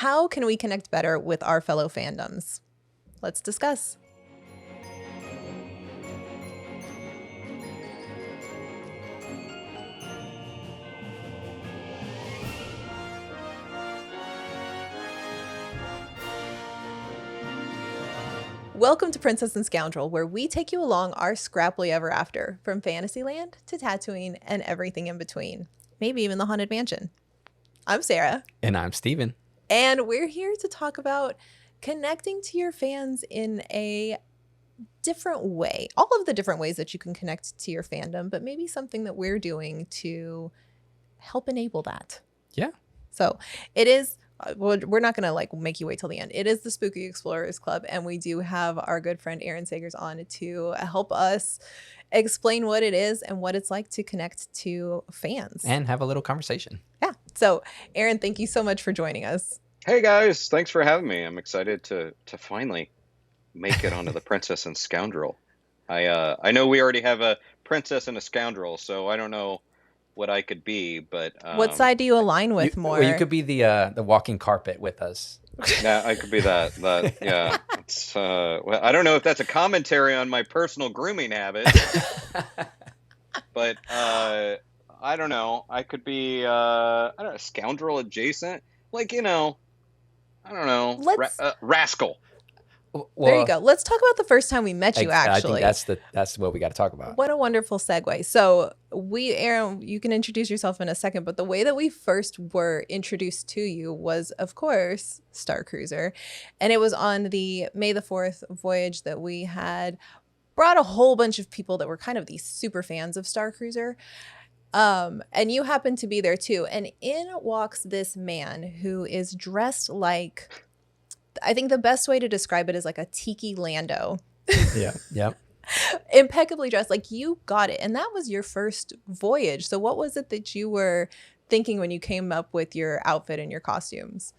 how can we connect better with our fellow fandoms? Let's discuss. Welcome to Princess and Scoundrel, where we take you along our scrappily ever after, from Fantasyland to Tatooine and everything in between, maybe even the Haunted Mansion. I'm Sarah. And I'm Steven. And we're here to talk about connecting to your fans in a different way. All of the different ways that you can connect to your fandom, but maybe something that we're doing to help enable that. Yeah. So it is... well, we're not going to make you wait till the end. It is the Spooky Explorers Club, and we do have our good friend Aaron Sagers on to help us explain what it is and what it's like to connect to fans. And have a little conversation. Yeah. So, Aaron, thank you so much for joining us. Hey, guys. Thanks for having me. I'm excited to finally make it onto the Princess and Scoundrel. I know we already have a Princess and a Scoundrel, so I don't know what I could be, but what side do you align with more? Well, you could be the walking carpet with us. Yeah, I could be that. Yeah. It's, well, I don't know if that's a commentary on my personal grooming habits, but I don't know. I could be I don't know, scoundrel adjacent, I don't know, rascal. Well, there you go. Let's talk about the first time we met you, actually. I think that's what we got to talk about. What a wonderful segue. So Aaron, you can introduce yourself in a second, but the way that we first were introduced to you was, of course, Starcruiser. And it was on the May the 4th voyage that we had brought a whole bunch of people that were kind of these super fans of Starcruiser. And you happened to be there too. And in walks this man who is dressed like... I think the best way to describe it is like a tiki Lando. Yeah. Impeccably dressed. Like, you got it. And that was your first voyage. So what was it that you were thinking when you came up with your outfit and your costumes?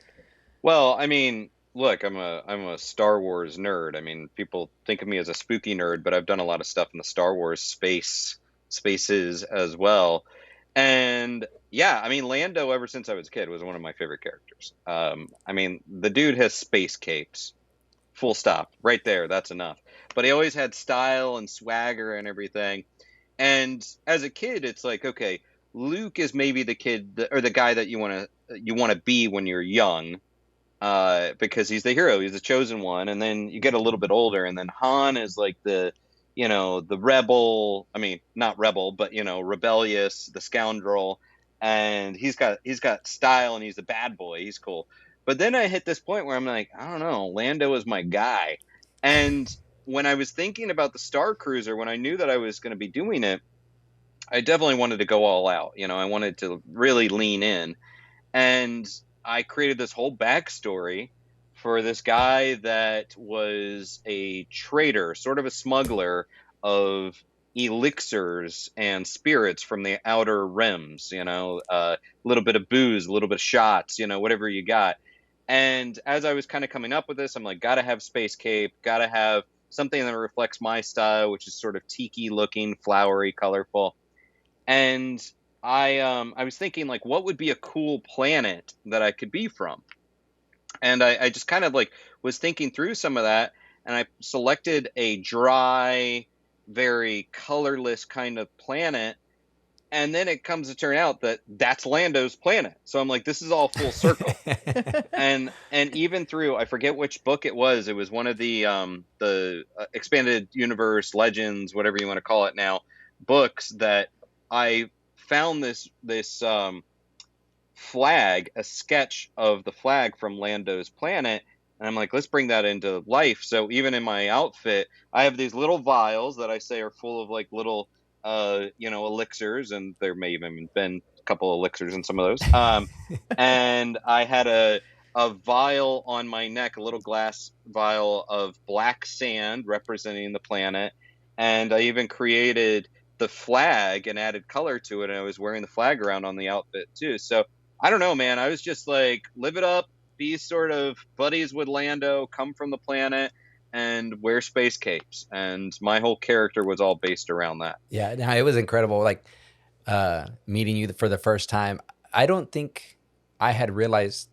Well, I mean, look, I'm a Star Wars nerd. I mean, people think of me as a spooky nerd, but I've done a lot of stuff in the Star Wars spaces as well. And yeah, I mean, Lando, ever since I was a kid, was one of my favorite characters. I mean, the dude has space capes, full stop, right there. That's enough. But he always had style and swagger and everything. And as a kid, it's like, okay, Luke is maybe the kid or the guy that you want to be when you're young, because he's the hero, he's the chosen one. And then you get a little bit older, and then Han is like the rebel. I mean, not rebel, but rebellious, the scoundrel. And he's got style, and he's a bad boy. He's cool. But then I hit this point where I'm like, I don't know, Lando is my guy. And when I was thinking about the Starcruiser, when I knew that I was going to be doing it, I definitely wanted to go all out. I wanted to really lean in. And I created this whole backstory for this guy that was a trader, sort of a smuggler of elixirs and spirits from the outer rims, a little bit of booze, a little bit of shots, whatever you got. And as I was kind of coming up with this, I'm like, gotta have space cape, gotta have something that reflects my style, which is sort of tiki looking, flowery, colorful. And I was thinking, like, what would be a cool planet that I could be from? And I just kind of was thinking through some of that, and I selected a dry, very colorless kind of planet. And then it comes to turn out that that's Lando's planet. So I'm like, this is all full circle. and even through, I forget which book it was one of the expanded universe legends, whatever you want to call it now, books, that I found this flag, a sketch of the flag from Lando's planet. And I'm like, let's bring that into life. So even in my outfit, I have these little vials that I say are full of little, elixirs, and there may even been a couple of elixirs in some of those. And I had a vial on my neck, a little glass vial of black sand representing the planet. And I even created the flag and added color to it. And I was wearing the flag around on the outfit too. So I don't know, man. I was just like, live it up. Be sort of buddies with Lando, come from the planet, and wear space capes. And my whole character was all based around that. Yeah, no, it was incredible. Meeting you for the first time, I don't think I had realized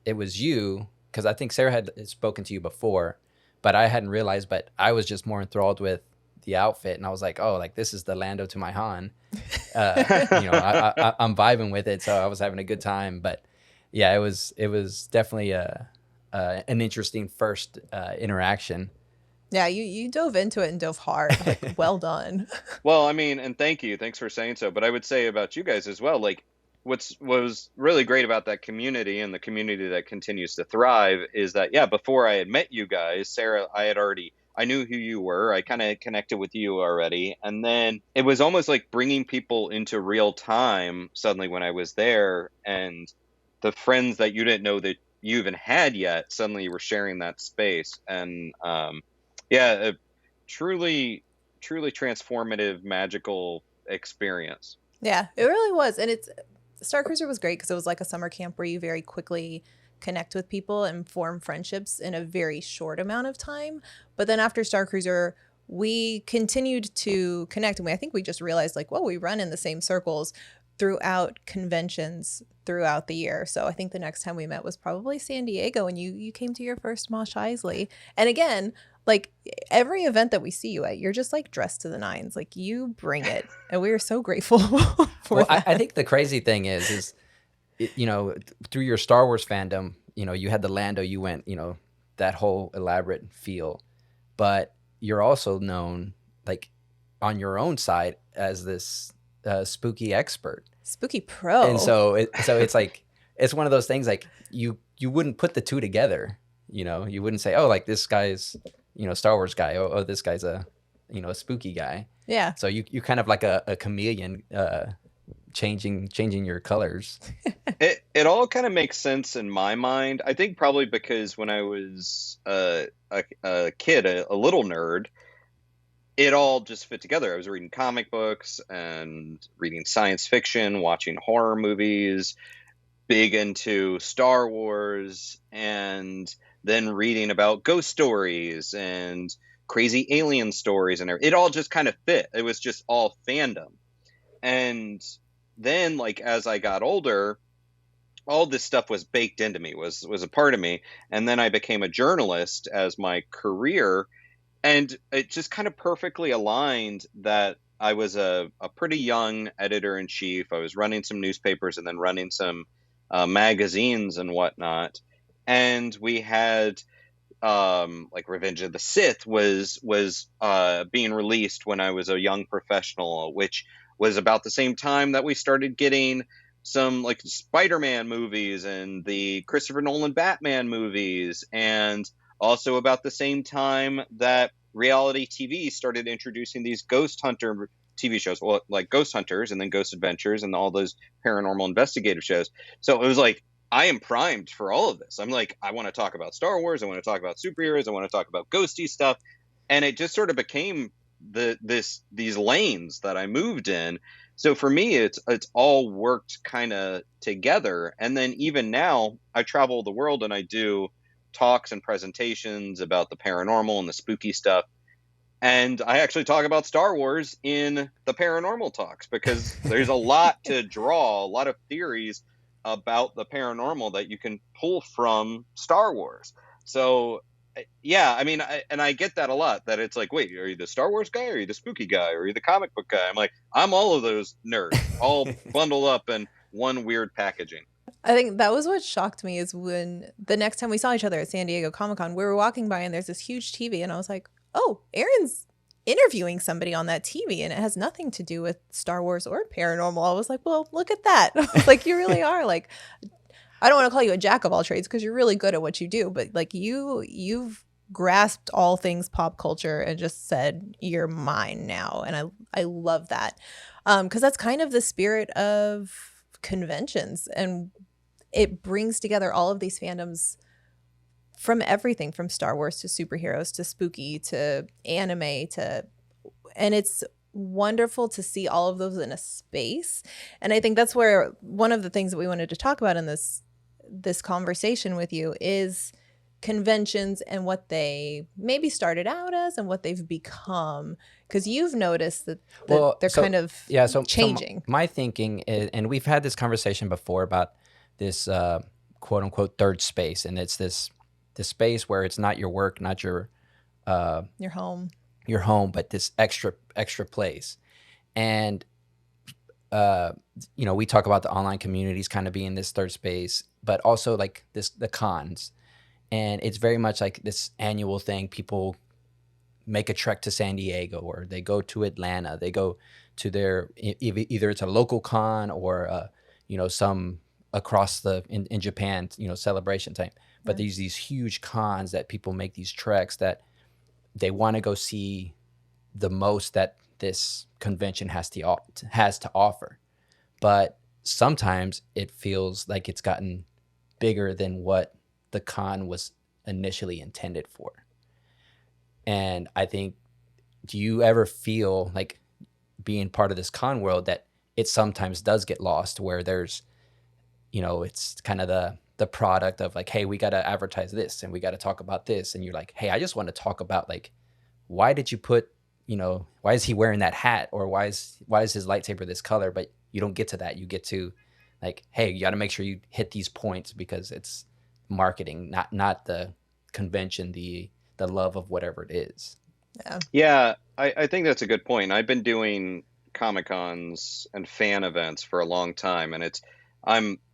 it was you, because I think Sarah had spoken to you before, but I hadn't realized. But I was just more enthralled with the outfit, and I was like, oh, like this is the Lando to my Han. I'm vibing with it, so I was having a good time. But yeah, it was definitely an interesting first interaction. Yeah, you dove into it and dove hard. Like, well done. Well, I mean, and thank you. Thanks for saying so. But I would say about you guys as well, like what was really great about that community and the community that continues to thrive is that, yeah, before I had met you guys, Sarah, I knew who you were. I kind of connected with you already. And then it was almost like bringing people into real time suddenly when I was there, and the friends that you didn't know that you even had yet, suddenly you were sharing that space. And yeah, a truly, truly transformative, magical experience. Yeah, it really was. And Starcruiser was great because it was like a summer camp where you very quickly connect with people and form friendships in a very short amount of time. But then after Starcruiser, we continued to connect. And I think we just realized, like, well, we run in the same circles throughout conventions throughout the year. So I think the next time we met was probably San Diego, and you came to your first Mosh Isley. And again, like every event that we see you at, you're just like dressed to the nines. Like you bring it. And we are so grateful for that. I think the crazy thing is through your Star Wars fandom, you had the Lando, you went, that whole elaborate feel, but you're also known like on your own side as this spooky expert, spooky pro. And so it's like, it's one of those things like you wouldn't put the two together, you wouldn't say, oh, like this guy's, Star Wars guy. Oh, this guy's a spooky guy. Yeah. So you kind of like a chameleon, changing your colors. It all kind of makes sense in my mind. I think probably because when I was a kid, a little nerd, it all just fit together. I was reading comic books and reading science fiction, watching horror movies, big into Star Wars, and then reading about ghost stories and crazy alien stories, and it all just kind of fit. It was just all fandom. And then, like, as I got older, all this stuff was baked into me, was a part of me. And then I became a journalist as my career, and it just kind of perfectly aligned that I was a pretty young editor-in-chief. I was running some newspapers and then running some magazines and whatnot. And we had like Revenge of the Sith was being released when I was a young professional, which was about the same time that we started getting some like Spider-Man movies and the Christopher Nolan Batman movies, and also about the same time that reality TV started introducing these ghost hunter TV shows, well, like Ghost Hunters and then Ghost Adventures and all those paranormal investigative shows. So it was like, I am primed for all of this. I'm like, I want to talk about Star Wars. I want to talk about superheroes. I want to talk about ghosty stuff. And it just sort of became these lanes that I moved in. So for me, it's all worked kind of together. And then even now I travel the world and I do talks and presentations about the paranormal and the spooky stuff. And I actually talk about Star Wars in the paranormal talks because there's a lot to draw, a lot of theories about the paranormal that you can pull from Star Wars. So yeah, I mean, I get that a lot, that it's like, wait, are you the Star Wars guy? Or are you the spooky guy? Or are you the comic book guy? I'm like, I'm all of those nerds, all bundled up in one weird packaging. I think that was what shocked me, is when the next time we saw each other at San Diego Comic-Con, we were walking by and there's this huge TV and I was like, oh, Aaron's interviewing somebody on that TV and it has nothing to do with Star Wars or paranormal. I was like, well, look at that. I was like, you really are, like, I don't want to call you a jack of all trades because you're really good at what you do, but like you've grasped all things pop culture and just said, you're mine now. And I love that. Because that's kind of the spirit of conventions, and it brings together all of these fandoms from everything from Star Wars to superheroes to spooky to anime and it's wonderful to see all of those in a space. And I think that's where one of the things that we wanted to talk about in this conversation with you is conventions and what they maybe started out as and what they've become, because you've noticed that they're kind of changing. So my thinking is, and we've had this conversation before about this quote unquote third space, and it's this space where it's not your work, not your Your home. but this extra place. And we talk about the online communities kind of being this third space, but also like the cons. And it's very much like this annual thing. People make a trek to San Diego, or they go to Atlanta. They go to either it's a local con or some across in Japan, celebration time. But these huge cons that people make these treks that they want to go see the most that this convention has to offer. But sometimes it feels like it's gotten bigger than what the con was initially intended for. And I think, do you ever feel like being part of this con world that it sometimes does get lost, where there's, it's kind of the product of like, hey, we got to advertise this and we got to talk about this. And you're like, hey, I just want to talk about like, why did you put, why is he wearing that hat? Or why is his lightsaber this color? But you don't get to that. You get to like, hey, you got to make sure you hit these points because it's marketing, not the convention, the love of whatever it is. Yeah, I think that's a good point. I've been doing Comic-Cons and fan events for a long time, and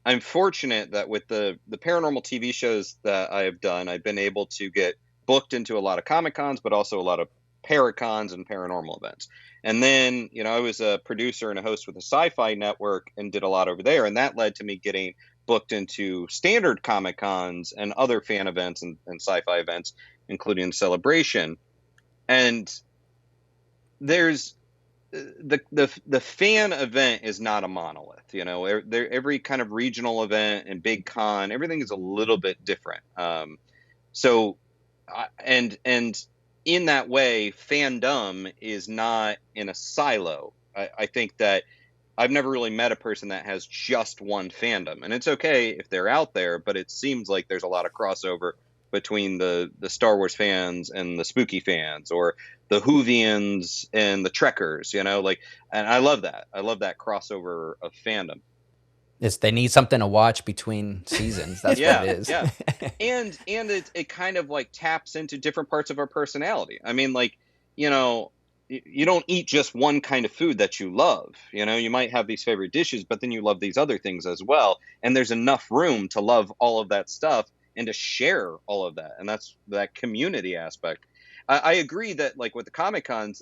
I'm fortunate that with the paranormal TV shows that I have done, I've been able to get booked into a lot of Comic-Cons, but also a lot of Paracons and paranormal events. And then, I was a producer and a host with a sci-fi network and did a lot over there, and that led to me getting booked into standard Comic-Cons and other fan events and sci-fi events, including Celebration. And there's the fan event is not a monolith. Every kind of regional event and big con, everything is a little bit different. And in that way, fandom is not in a silo. I think that I've never really met a person that has just one fandom, and it's okay if they're out there, but it seems like there's a lot of crossover between the Star Wars fans and the spooky fans, or the Whovians and the Trekkers, and I love that. I love that crossover of fandom. They need something to watch between seasons. That's what it is. Yeah. And it kind of like taps into different parts of our personality. I mean, like, you don't eat just one kind of food that you love. You might have these favorite dishes, but then you love these other things as well. And there's enough room to love all of that stuff and to share all of that. And that's that community aspect. I agree that like with the Comic-Cons,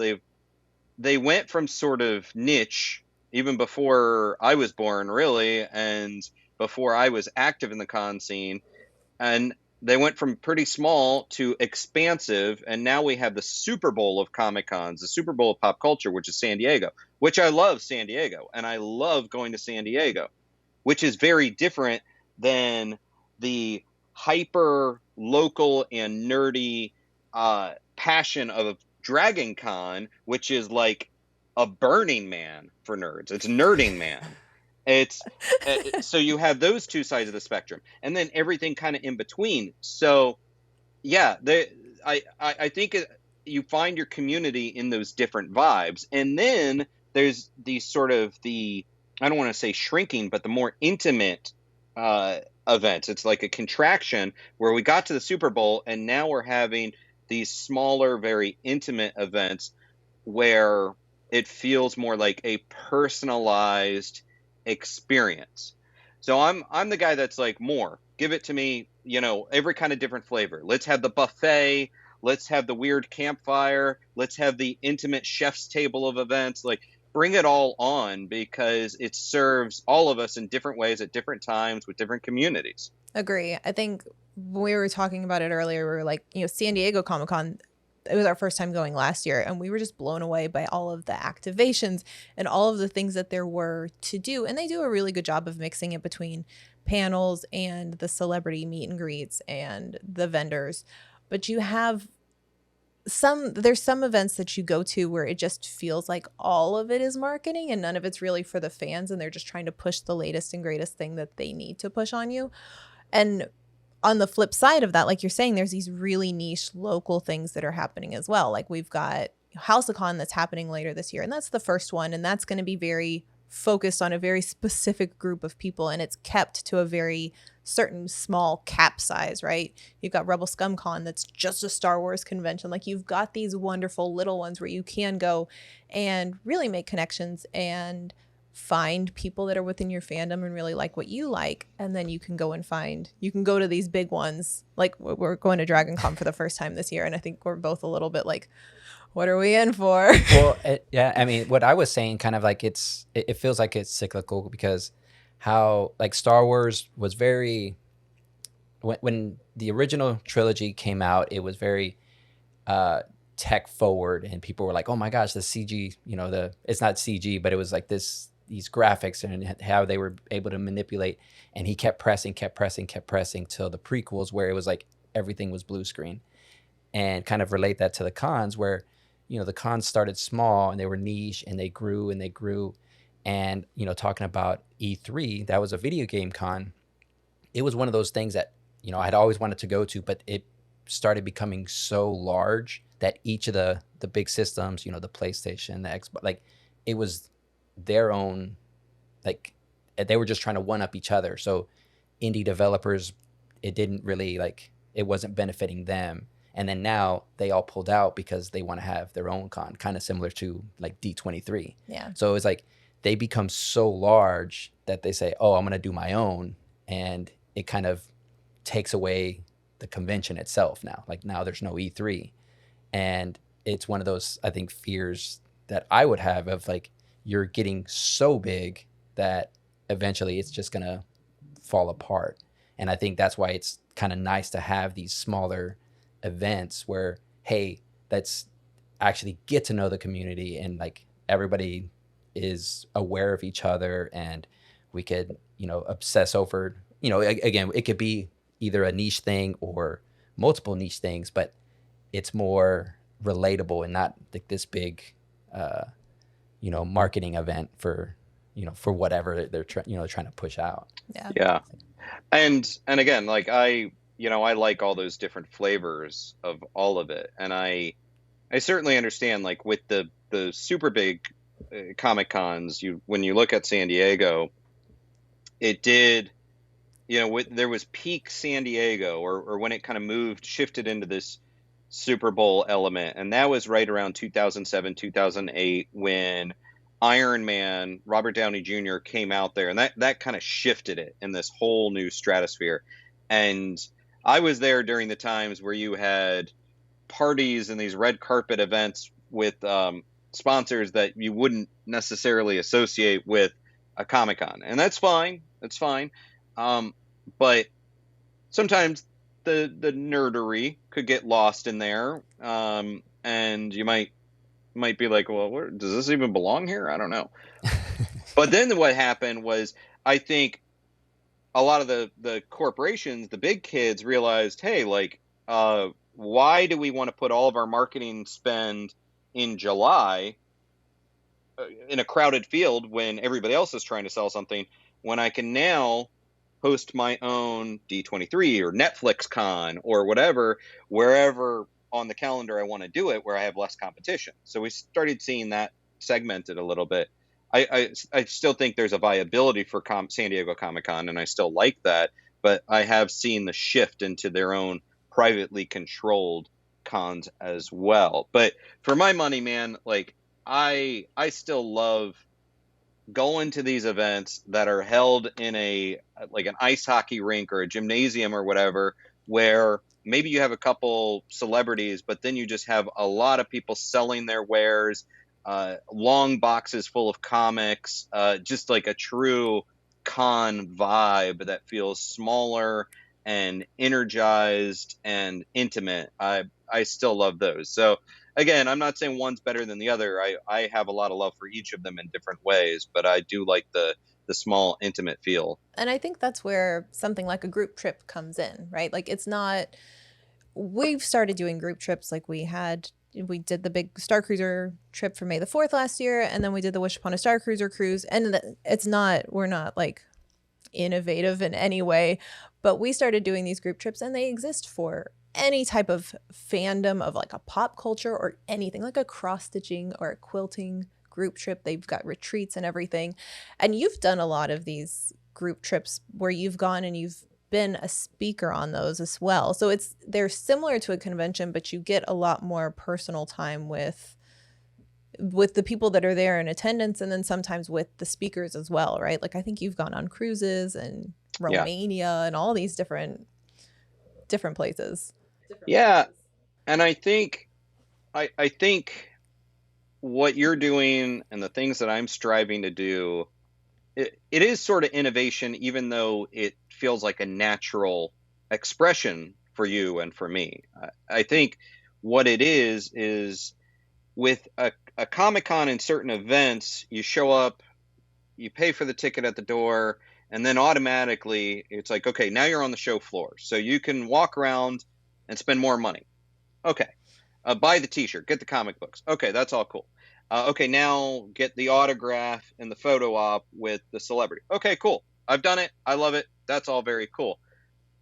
they went from sort of niche even before I was born, really, and before I was active in the con scene. And they went from pretty small to expansive, and now we have the Super Bowl of Comic-Cons, the Super Bowl of pop culture, which is San Diego, which I love San Diego, and I love going to San Diego, which is very different than the hyper local and nerdy passion of Dragon Con, which is like a Burning Man for nerds. It's Nerding Man. It's so you have those two sides of the spectrum, and then everything kind of in between. So yeah, I think you find your community in those different vibes, and then there's these sort of I don't want to say shrinking, but the more intimate events. It's like a contraction where we got to the Super Bowl, and now we're having these smaller, very intimate events where it feels more like a personalized experience. So I'm the guy that's like, more, give it to me, every kind of different flavor. Let's have the buffet. Let's have the weird campfire. Let's have the intimate chef's table of events. Like, bring it all on, because it serves all of us in different ways at different times with different communities. Agree. I think when we were talking about it earlier, we were like, San Diego Comic-Con, it was our first time going last year, and we were just blown away by all of the activations and all of the things that there were to do. And they do a really good job of mixing it between panels and the celebrity meet and greets and the vendors. But you have there's some events that you go to where it just feels like all of it is marketing and none of it's really for the fans, and they're just trying to push the latest and greatest thing that they need to push on you. And on the flip side of that, like you're saying, there's these really niche local things that are happening as well. Like we've got HouseCon that's happening later this year, and that's the first one, and that's going to be very focused on a very specific group of people, and it's kept to a very certain small cap size, right? You've got Rebel Scum Con that's just a Star Wars convention. Like, you've got these wonderful little ones where you can go and really make connections and find people that are within your fandom and really like what you like, and then you can go to these big ones. Like, we're going to Dragon Con for the first time this year, and I think we're both a little bit like, what are we in for? Well, yeah, I mean, what I was saying, kind of like it feels like it's cyclical, because how like Star Wars was very, when the original trilogy came out, it was very tech forward, and people were like, oh my gosh, the CG, it's not CG, but it was like these graphics and how they were able to manipulate. And he kept pressing till the prequels, where it was like everything was blue screen. And kind of relate that to the cons, where the cons started small and they were niche, and they grew and they grew. And talking about E3, that was a video game con. It was one of those things that I'd always wanted to go to, but it started becoming so large that each of the big systems, the PlayStation, the Xbox, like, it was their own, like, they were just trying to one up each other. So indie developers, it didn't really, like, it wasn't benefiting them. And then now they all pulled out because they want to have their own con, kind of similar to like D23. Yeah. So it's like they become so large that they say, oh, I'm going to do my own. And it kind of takes away the convention itself now. Like, now there's no E3. And it's one of those, I think, fears that I would have of, like, you're getting so big that eventually it's just going to fall apart. And I think that's why it's kind of nice to have these smaller events where, hey, let's actually get to know the community, and like everybody is aware of each other, and we could obsess over, again, it could be either a niche thing or multiple niche things, but it's more relatable and not like this big marketing event for whatever they're trying to push out. Yeah. And again, like, I like all those different flavors of all of it. And I certainly understand, like, with the super big Comic Cons, when you look at San Diego, it did, there was peak San Diego, or when it kind of shifted into this Super Bowl element. And that was right around 2007, 2008, when Iron Man, Robert Downey Jr. came out there, and that kind of shifted it in this whole new stratosphere. And I was there during the times where you had parties and these red carpet events with sponsors that you wouldn't necessarily associate with a Comic-Con. And that's fine. That's fine. But sometimes the nerdery could get lost in there. And you might be like, well, does this even belong here? I don't know. But then what happened was, I think a lot of the corporations, the big kids, realized, hey, like, why do we want to put all of our marketing spend in July in a crowded field when everybody else is trying to sell something, when I can now host my own D23 or Netflix Con or whatever, wherever on the calendar I want to do it, where I have less competition. So we started seeing that segmented a little bit. I still think there's a viability for San Diego Comic-Con, and I still like that, but I have seen the shift into their own privately controlled cons as well. But for my money, man, like, I still love going to these events that are held in like an ice hockey rink or a gymnasium or whatever, where maybe you have a couple celebrities, but then you just have a lot of people selling their wares, long boxes full of comics, just like a true con vibe that feels smaller and energized and intimate. I still love those. So again, I'm not saying one's better than the other. I have a lot of love for each of them in different ways, but I do like the small, intimate feel. And I think that's where something like a group trip comes in, right? Like, it's not, we've started doing group trips. Like, we did the big Starcruiser trip for May the 4th last year, and then we did the Wish Upon a Starcruiser cruise. And we're not like innovative in any way, but we started doing these group trips, and they exist for any type of fandom of like a pop culture or anything, like a cross stitching or a quilting group trip. They've got retreats and everything. And you've done a lot of these group trips where you've gone and you've been a speaker on those as well. So they're similar to a convention, but you get a lot more personal time with the people that are there in attendance, and then sometimes with the speakers as well, right? Like I think you've gone on cruises and Romania and all these different places. Yeah. And I think what you're doing and the things that I'm striving to do, it is sort of innovation, even though it feels like a natural expression for you and for me. I think what it is with a Comic-Con and certain events, you show up, you pay for the ticket at the door, and then automatically it's like, okay, now you're on the show floor. So you can walk around and spend more money. Okay. Buy the t-shirt, get the comic books. Okay, that's all cool. Okay, now get the autograph and the photo op with the celebrity. Okay, cool. I've done it. I love it. That's all very cool.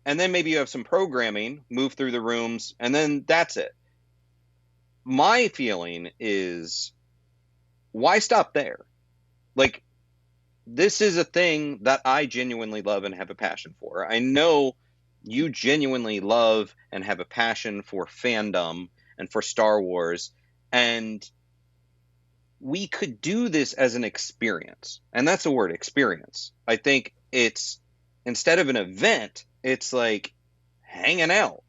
And then maybe you have some programming, move through the rooms, and then that's it. My feeling is, why stop there? Like, this is a thing that I genuinely love and have a passion for. I know you genuinely love and have a passion for fandom and for Star Wars, and we could do this as an experience. And that's the word, experience. I think it's, instead of an event, it's like hanging out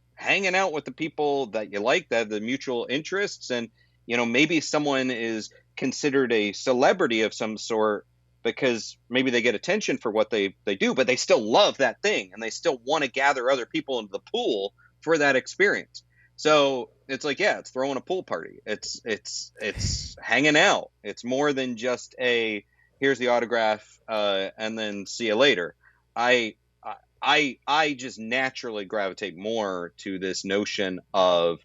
with the people that you like, that have the mutual interests. And, you know, maybe someone is considered a celebrity of some sort because maybe they get attention for what they do, but they still love that thing and they still want to gather other people into the pool for that experience. So it's like, yeah, it's throwing a pool party. It's hanging out. It's more than just here's the autograph, and then see you later. I just naturally gravitate more to this notion of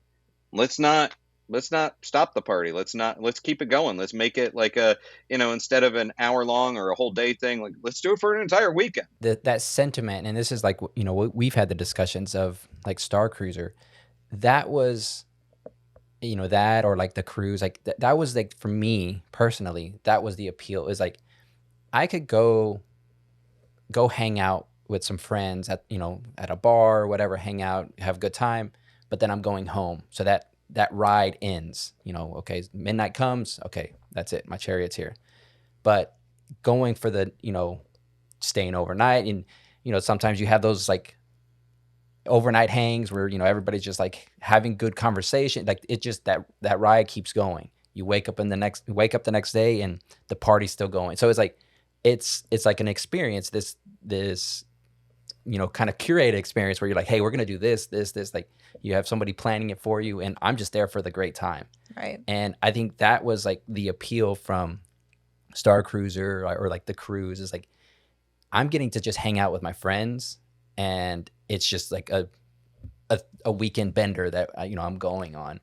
let's not stop the party. Let's keep it going. Let's make it like instead of an hour long or a whole day thing, like let's do it for an entire weekend. That sentiment, and this is like, we've had the discussions of like Starcruiser. That was, that, or like the cruise, like that was like, for me personally, that was the appeal. Is like, I could go hang out with some friends at a bar or whatever, hang out, have a good time, but then I'm going home. So that ride ends, okay, midnight comes, okay, that's it, my chariot's here. But going for the, staying overnight, and, sometimes you have those like overnight hangs where, everybody's just like having good conversation. Like it just, that ride keeps going. You wake up the next day and the party's still going. So it's like, it's like an experience, this kind of curated experience where you're like, hey, we're going to do this, like you have somebody planning it for you, and I'm just there for the great time. Right. And I think that was like the appeal from Starcruiser or like the cruise, is like, I'm getting to just hang out with my friends, and it's just like a weekend bender that, I'm going on.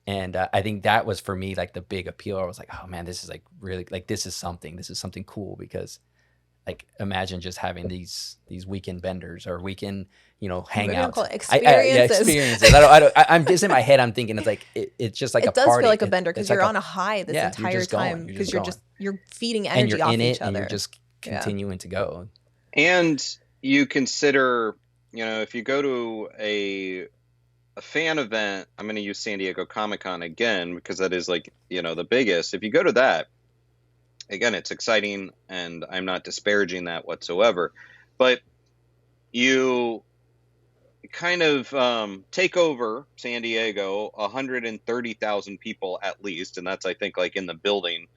And I think that was for me like the big appeal. I was like, oh man, this is like really, like this is something cool, because like imagine just having these weekend benders or weekend, hangouts. Experiences. I'm just in my head, I'm thinking it's like it's just like it a party. It does feel like a bender because you're on a high this entire time, because you're feeding energy and you're off in each it, other, and you're just continuing to go. And you consider, if you go to a fan event, I'm going to use San Diego Comic-Con again because that is like, the biggest. If you go to that, again, it's exciting, and I'm not disparaging that whatsoever, but you kind of take over San Diego, 130,000 people at least, and that's, I think, like in the building,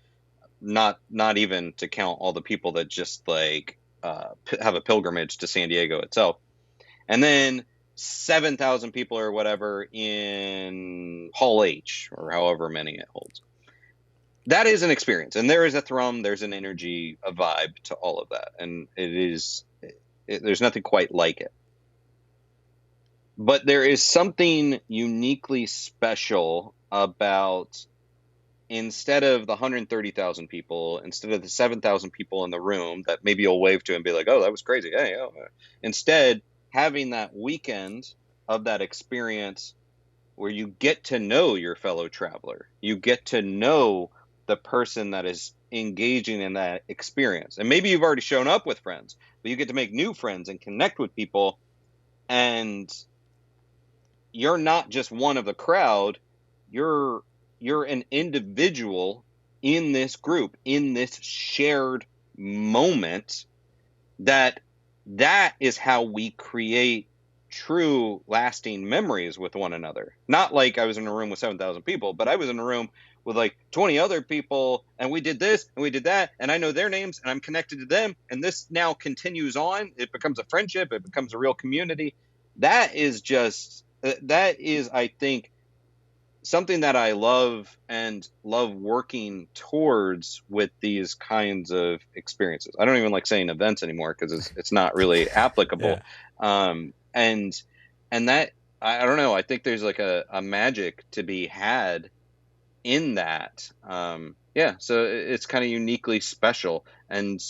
not even to count all the people that just like have a pilgrimage to San Diego itself, and then 7,000 people or whatever in Hall H, or however many it holds. That is an experience, and there is a thrum, there's an energy, a vibe to all of that, and there's nothing quite like it. But there is something uniquely special about, instead of the 130,000 people, instead of the 7,000 people in the room that maybe you'll wave to and be like, oh, that was crazy. Hey, oh. Instead, having that weekend of that experience where you get to know your fellow traveler, you get to know the person that is engaging in that experience. And maybe you've already shown up with friends, but you get to make new friends and connect with people, and you're not just one of the crowd. You're an individual in this group, in this shared moment. That is how we create true lasting memories with one another. Not like I was in a room with 7,000 people, but I was in a room with like 20 other people, and we did this and we did that, and I know their names and I'm connected to them, and this now continues on. It becomes a friendship, it becomes a real community. That is I think, something that I love and love working towards with these kinds of experiences. I don't even like saying events anymore because it's not really applicable. Yeah. And that, I don't know, I think there's like a magic to be had in that. Yeah, so it's kind of uniquely special, and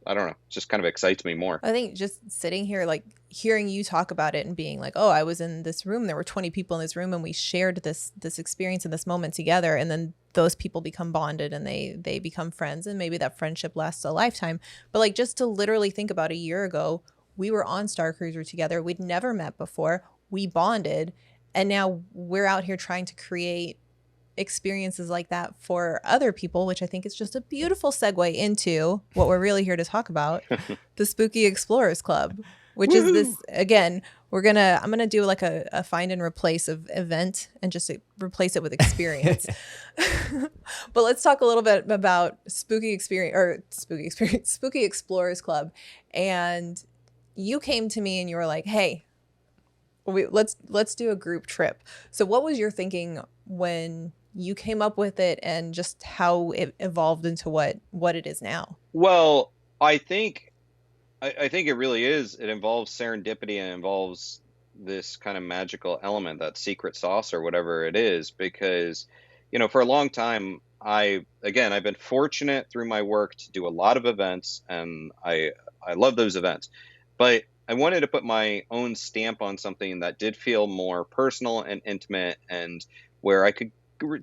I don't know, it just kind of excites me more. I think just sitting here, like hearing you talk about it and being like, oh, I was in this room, there were 20 people in this room, and we shared this experience and this moment together, and then those people become bonded and they become friends, and maybe that friendship lasts a lifetime. But like, just to literally think about a year ago, we were on Starcruiser together, we'd never met before, we bonded, and now we're out here trying to create experiences like that for other people, which I think is just a beautiful segue into what we're really here to talk about, the Spooky Explorers Club, which is this, again, I'm gonna do like a find and replace of event and just replace it with experience. But let's talk a little bit about Spooky Explorers Club. And you came to me and you were like, hey, let's do a group trip. So what was your thinking when you came up with it, and just how it evolved into what it is now? Well, I think it really is. It involves serendipity, and it involves this kind of magical element, that secret sauce or whatever it is, because, for a long time, I've been fortunate through my work to do a lot of events, and I love those events, but I wanted to put my own stamp on something that did feel more personal and intimate, and where I could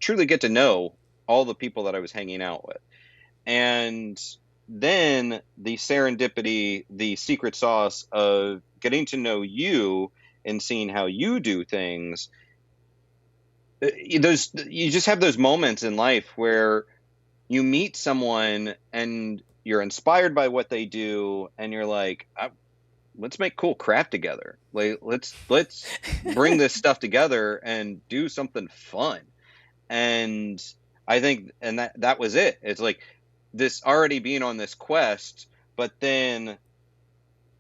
truly get to know all the people that I was hanging out with. And then the serendipity, the secret sauce of getting to know you and seeing how you do things. You just have those moments in life where you meet someone and you're inspired by what they do, and you're like, let's make cool crap together. Like, let's bring this stuff together and do something fun. And I think, and that was it. It's like this already being on this quest, but then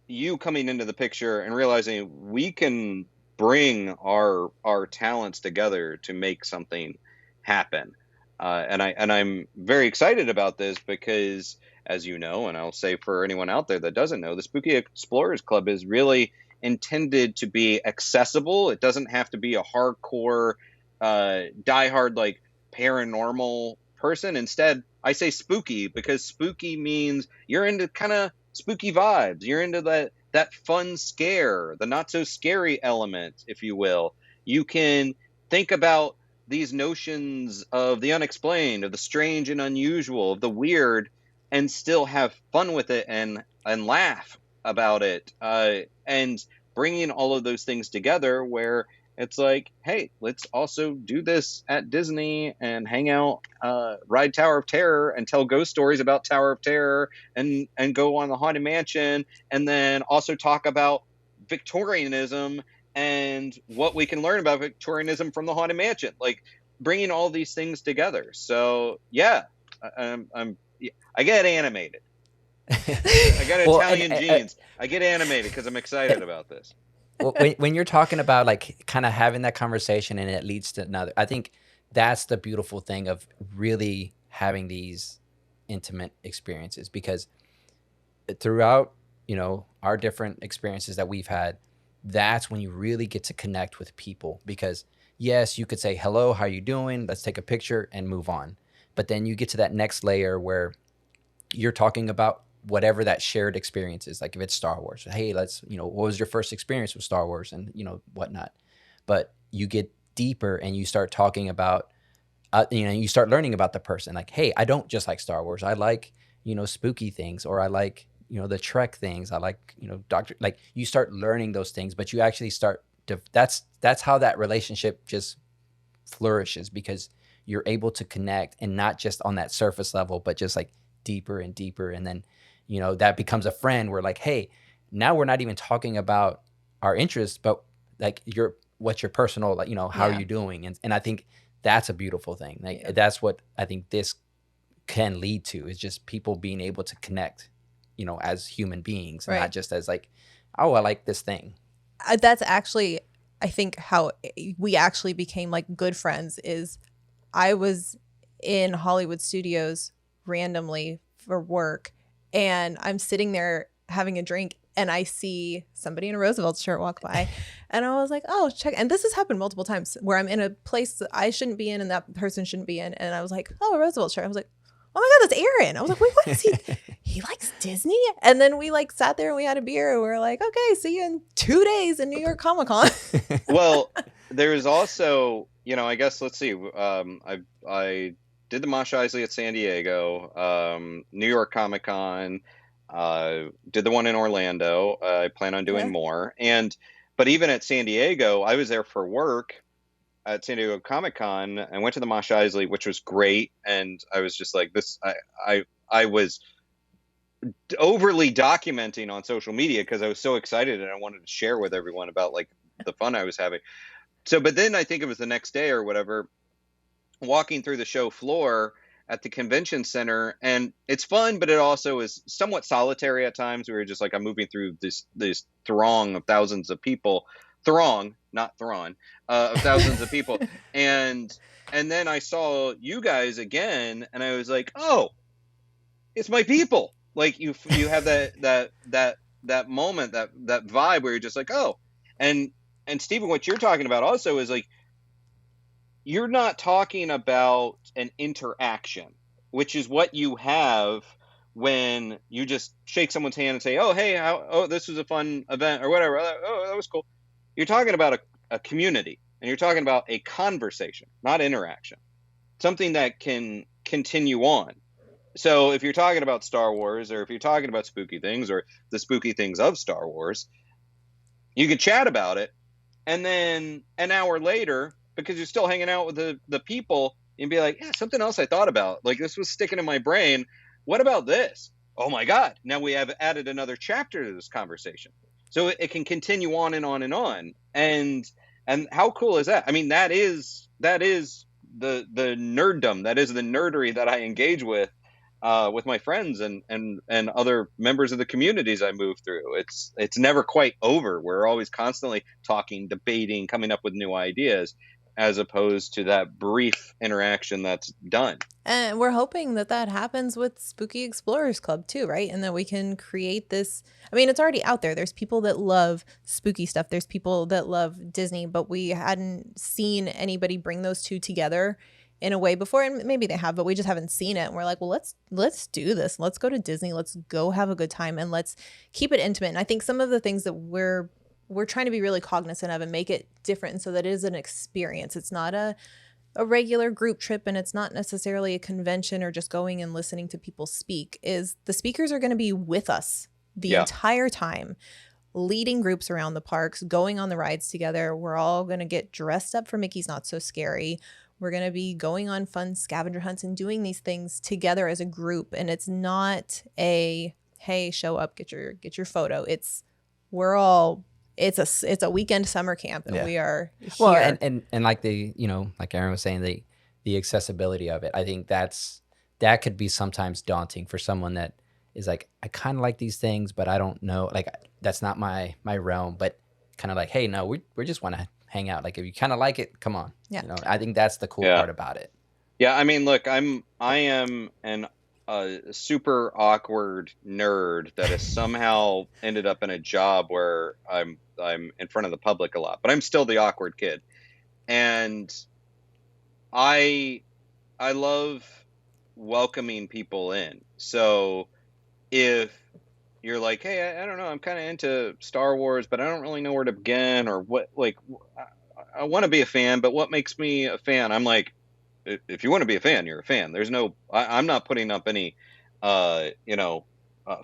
you coming into the picture and realizing we can bring our talents together to make something happen. And I'm very excited about this because, as you know, and I'll say for anyone out there that doesn't know, the Spooky Explorers Club is really intended to be accessible. It doesn't have to be a hardcore, diehard, like, paranormal person. Instead, I say spooky because spooky means you're into kind of spooky vibes. You're into that fun scare, the not so scary element, if you will. You can think about these notions of the unexplained, of the strange and unusual, of the weird, and still have fun with it and laugh about it. And bringing all of those things together, where it's like, hey, let's also do this at Disney and hang out, ride Tower of Terror and tell ghost stories about Tower of Terror, and go on the Haunted Mansion, and then also talk about Victorianism and what we can learn about Victorianism from the Haunted Mansion. Like, bringing all these things together. So yeah, I get animated. I got Italian genes. I get animated because I'm excited about this. Well, when you're talking about like kind of having that conversation and it leads to another, I think that's the beautiful thing of really having these intimate experiences, because throughout, our different experiences that we've had, that's when you really get to connect with people. Because yes, you could say, hello, how you doing? Let's take a picture and move on. But then you get to that next layer where you're talking about whatever that shared experience is. Like if it's Star Wars, hey, let's, what was your first experience with Star Wars and, whatnot. But you get deeper and you start talking about you start learning about the person. Like, hey, I don't just like Star Wars. I like, spooky things, or I like, the Trek things. I like, Doctor. Like, you start learning those things, but you actually start to. That's how that relationship just flourishes, because you're able to connect, and not just on that surface level, but just like deeper and deeper. And then, that becomes a friend. We're like, hey, now we're not even talking about our interests, but like what's your personal, like, how are Yeah. you doing? And I think that's a beautiful thing. Like, Yeah. that's what I think this can lead to, is just people being able to connect, as human beings, Right. not just as like, oh, I like this thing. That's actually, I think, how we actually became like good friends. Is I was in Hollywood studios randomly for work, and I'm sitting there having a drink, and I see somebody in a Roosevelt shirt walk by, and I was like, oh, check. And this has happened multiple times where I'm in a place that I shouldn't be in and that person shouldn't be in, and I was like, oh, a Roosevelt shirt. I was like, oh my God, that's Aaron. I was like, wait, what is he? He likes Disney? And then we like sat there and we had a beer, and we were like, okay, see you in 2 days in New York Comic Con. Well, there's also, I guess, let's see. I did the Mosh Isley at San Diego, New York Comic Con, did the one in Orlando. I plan on doing more. But even at San Diego, I was there for work at San Diego Comic Con. I went to the Mosh Isley, which was great, and I was just like this. I was overly documenting on social media because I was so excited and I wanted to share with everyone about like the fun I was having. So, but then I think it was the next day or whatever, walking through the show floor at the convention center, and it's fun, but it also is somewhat solitary at times. We were just like, I'm moving through this throng of thousands of people, not Thrawn, of thousands of people, and then I saw you guys again, and I was like, oh, it's my people. Like you have that moment, that vibe where you're just like, oh, and Stephen, what you're talking about also is like, you're not talking about an interaction, which is what you have when you just shake someone's hand and say, oh, hey, this was a fun event or whatever. Oh, that was cool. You're talking about a community, and you're talking about a conversation, not interaction, something that can continue on. So if you're talking about Star Wars, or if you're talking about spooky things or the spooky things of Star Wars, you could chat about it. And then an hour later, because you're still hanging out with the people, you'd be like, yeah, something else I thought about. Like, this was sticking in my brain. What about this? Oh my God. Now we have added another chapter to this conversation. So it can continue on and on and on. And how cool is that? I mean, that is the nerddom. That is the nerdery that I engage with my friends and other members of the communities I move through. It's never quite over. We're always constantly talking, debating, coming up with new ideas, as opposed to that brief interaction that's done. And we're hoping that happens with Spooky Explorers Club too, right? And that we can create this. I mean, it's already out there. There's people that love spooky stuff. There's people that love Disney, but we hadn't seen anybody bring those two together in a way before. And maybe they have, but we just haven't seen it. And we're like, well, let's do this. Let's go to Disney. Let's go have a good time, and let's keep it intimate. And I think some of the things that we're trying to be really cognizant of and make it different so that it is an experience. It's not a regular group trip, and it's not necessarily a convention or just going and listening to people speak. Is the speakers are going to be with us the entire time, leading groups around the parks, going on the rides together. We're all going to get dressed up for Mickey's Not So Scary. We're going to be going on fun scavenger hunts and doing these things together as a group. And it's not a, hey, show up, get your photo. It's a weekend summer camp, and we are here. Well, and like like Aaron was saying, the accessibility of it. I think that could be sometimes daunting for someone that is like, I kind of like these things, but I don't know, like that's not my realm. But kind of like, hey, no, we just want to hang out. Like, if you kind of like it, come on. Yeah. I think that's the cool part about it. Yeah, I mean, look, I am a super awkward nerd that has somehow ended up in a job where I'm in front of the public a lot, but I'm still the awkward kid. And I love welcoming people in. So if you're like, hey, I don't know, I'm kind of into Star Wars, but I don't really know where to begin, or what, like, I want to be a fan, but what makes me a fan? I'm like, if you want to be a fan, you're a fan. There's no, I'm not putting up any, you know,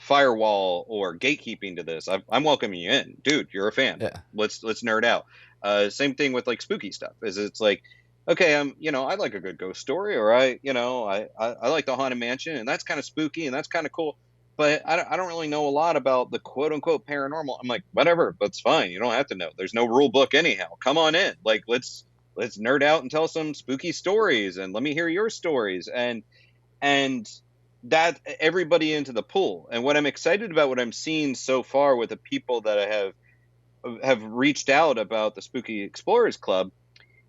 firewall or gatekeeping to this. I'm welcoming you in, dude. You're a fan. Yeah. Let's nerd out. Same thing with like spooky stuff. Is it's like, okay, you know, I like a good ghost story, or I like the haunted mansion, and that's kind of spooky and that's kind of cool. But I don't really know a lot about the quote unquote paranormal. I'm like, whatever, that's fine. You don't have to know. There's no rule book anyhow. Come on in. Like, let's nerd out and tell some spooky stories, and let me hear your stories, and that everybody into the pool. And what I'm excited about, what I'm seeing so far with the people that I have reached out about the Spooky Explorers Club,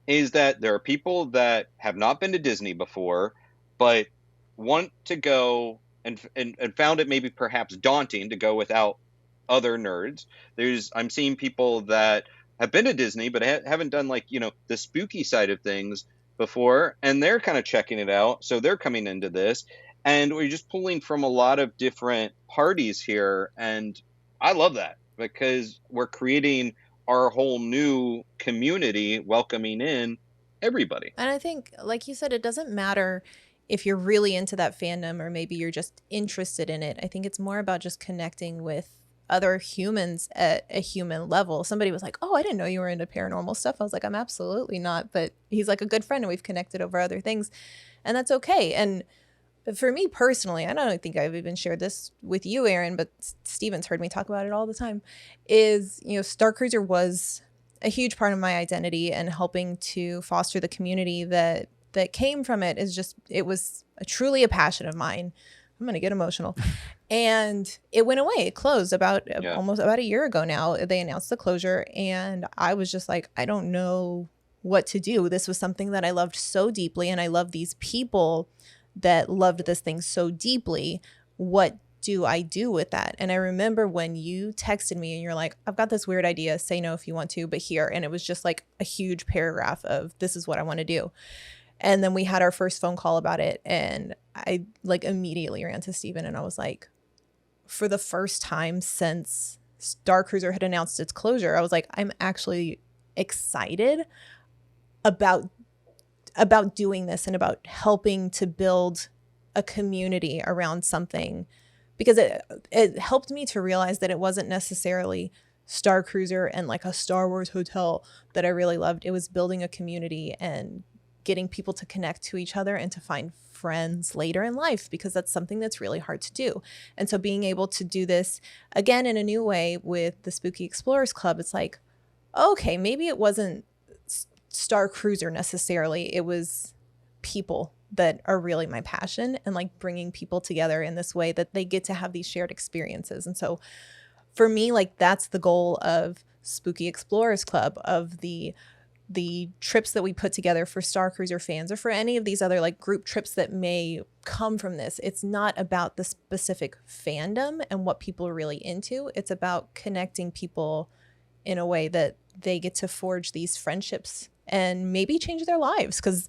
is that there are people that have not been to Disney before, but want to go and found it maybe perhaps daunting to go without other nerds. I'm seeing people that have been to Disney but haven't done, like, you know, the spooky side of things before, and they're kind of checking it out. So they're coming into this, and we're just pulling from a lot of different parties here, and I love that, because we're creating our whole new community, welcoming in everybody. And I think, like you said, it doesn't matter if you're really into that fandom or maybe you're just interested in it. I think it's more about just connecting with other humans at a human level. Somebody was like, oh, I didn't know you were into paranormal stuff. I was like, I'm absolutely not. But he's like a good friend and we've connected over other things. And that's okay. And for me personally, I don't think I've even shared this with you, Aaron, but Steven's heard me talk about it all the time, is, you know, Starcruiser was a huge part of my identity, and helping to foster the community that came from it it was truly a passion of mine. I'm going to get emotional. And it went away. It closed almost about a year ago now. They announced the closure, and I was just like, I don't know what to do. This was something that I loved so deeply, and I love these people that loved this thing so deeply. What do I do with that? And I remember when you texted me and you're like, I've got this weird idea, say no if you want to, but here. And it was just like a huge paragraph of, this is what I want to do. And then we had our first phone call about it, and I like immediately ran to Steven and I was like, for the first time since Starcruiser had announced its closure, I was like, I'm actually excited about doing this and about helping to build a community around something, because it helped me to realize that it wasn't necessarily Starcruiser and like a Star Wars hotel that I really loved. It was building a community and getting people to connect to each other and to find friends later in life, because that's something that's really hard to do. And so being able to do this again in a new way with the Spooky Explorers Club, it's like, okay, maybe it wasn't Starcruiser necessarily. It was people that are really my passion, and like bringing people together in this way that they get to have these shared experiences. And so for me, like, that's the goal of Spooky Explorers Club, of the trips that we put together for Starcruiser fans, or for any of these other like group trips that may come from this. It's not about the specific fandom and what people are really into. It's about connecting people in a way that they get to forge these friendships and maybe change their lives, because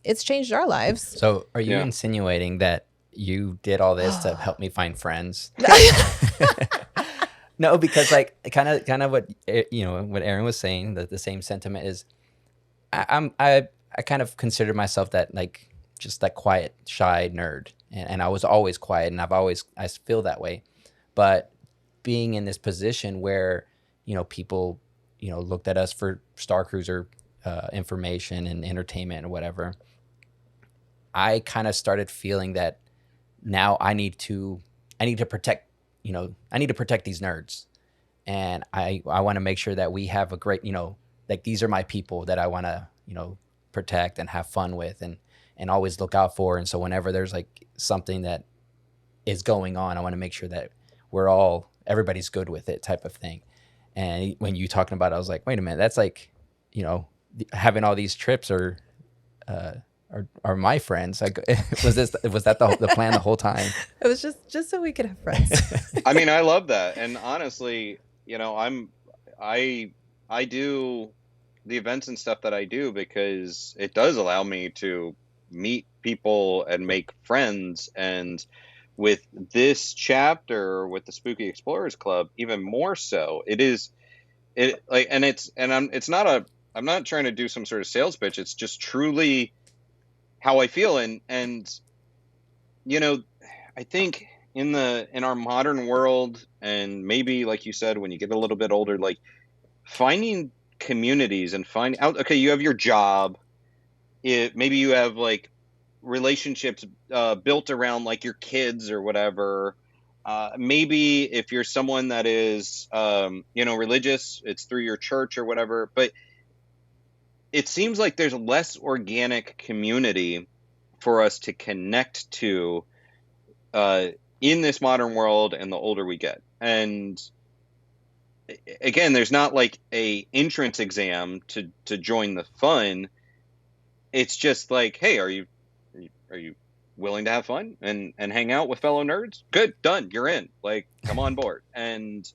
it's changed our lives. So are you insinuating that you did all this to help me find friends? No, because like kind of what, you know, what Aaron was saying, that the same sentiment is, I kind of consider myself that, like, just that quiet, shy nerd, and I was always quiet, and I feel that way. But being in this position where, you know, people, you know, looked at us for Starcruiser information and entertainment or whatever, I kind of started feeling that now I need to protect, you know, I need to protect these nerds, and I want to make sure that we have a great, you know, like, these are my people that I want to, you know, protect and have fun with and always look out for. And so whenever there's like something that is going on, I want to make sure that everybody's good with it, type of thing. And when you talking about it, I was like, wait a minute, that's like, you know, having all these trips are my friends. Like, was that the plan the whole time? It was just so we could have friends. I mean, I love that. And honestly, you know, I do the events and stuff that I do because it does allow me to meet people and make friends. And with this chapter with the Spooky Explorers Club, even more so, I'm not trying to do some sort of sales pitch. It's just truly how I feel. And you know, I think in our modern world, and maybe like you said, when you get a little bit older, like finding communities and finding out, okay, you have your job, maybe you have like relationships built around like your kids or whatever. Maybe if you're someone that is religious, it's through your church or whatever. But it seems like there's less organic community for us to connect to in this modern world, and the older we get. And again, there's not like a entrance exam to join the fun. It's just like, hey, are you willing to have fun and hang out with fellow nerds? Good, done, you're in. Like, come on board. And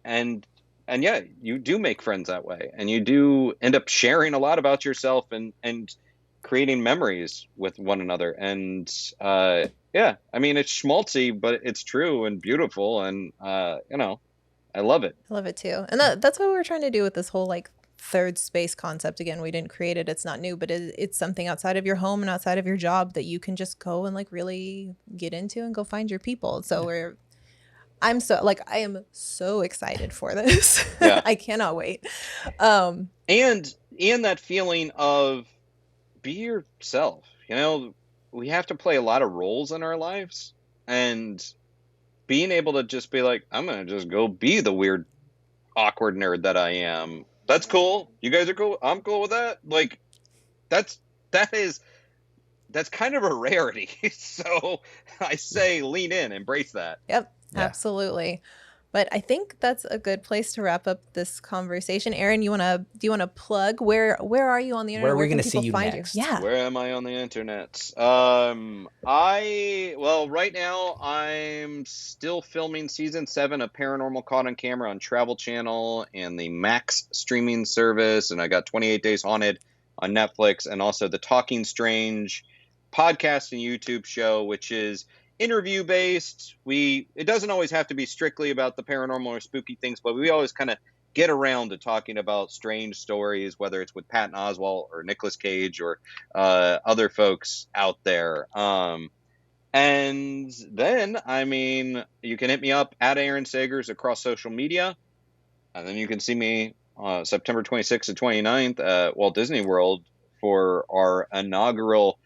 yeah, you do make friends that way, and you do end up sharing a lot about yourself and creating memories with one another. And yeah, I mean, it's schmaltzy, but it's true and beautiful, and I love it. I love it too. And that's what we were trying to do with this whole like third space concept. Again, we didn't create it. It's not new, but it's something outside of your home and outside of your job that you can just go and like really get into and go find your people. So I am so excited for this. Yeah. I cannot wait. And that feeling of be yourself. We have to play a lot of roles in our lives, and being able to just be like, I'm going to just go be the weird, awkward nerd that I am. That's cool. You guys are cool. I'm cool with that. Like, that's kind of a rarity. So I say lean in, embrace that. Yep, Yeah. absolutely. But I think that's a good place to wrap up this conversation. Aaron, do you want to plug where are you on the internet? Where are we can going to see people you find next? Yeah. Where am I on the internet? Right now I'm still filming season 7 of Paranormal Caught on Camera on Travel Channel and the Max streaming service, and I got 28 Days Haunted on Netflix, and also the Talking Strange podcast and YouTube show, which is interview based. It doesn't always have to be strictly about the paranormal or spooky things, but we always kind of get around to talking about strange stories, whether it's with Patton Oswalt or Nicolas Cage or other folks out there. And then, I mean, you can hit me up at Aaron Sagers across social media, and then you can see me September 26th to 29th at Walt Disney World for our inaugural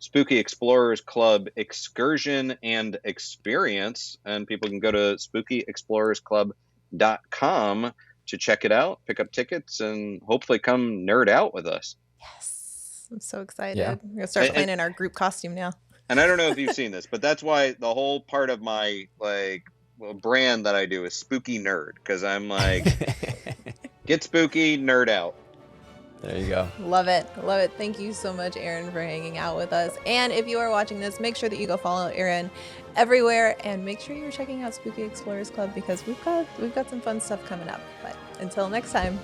Spooky Explorers Club excursion and experience. And people can go to spookyexplorersclub.com to check it out, pick up tickets, and hopefully come nerd out with us. Yes. I'm so excited. Yeah. We're going to start playing in our group costume now. And I don't know if you've seen this, but that's why the whole part of my brand that I do is Spooky Nerd, because I'm like, get spooky, nerd out. There you go. Love it. Love it. Thank you so much, Aaron, for hanging out with us. And if you are watching this, make sure that you go follow Aaron everywhere, and make sure you're checking out Spooky Explorers Club, because we've got some fun stuff coming up. But until next time.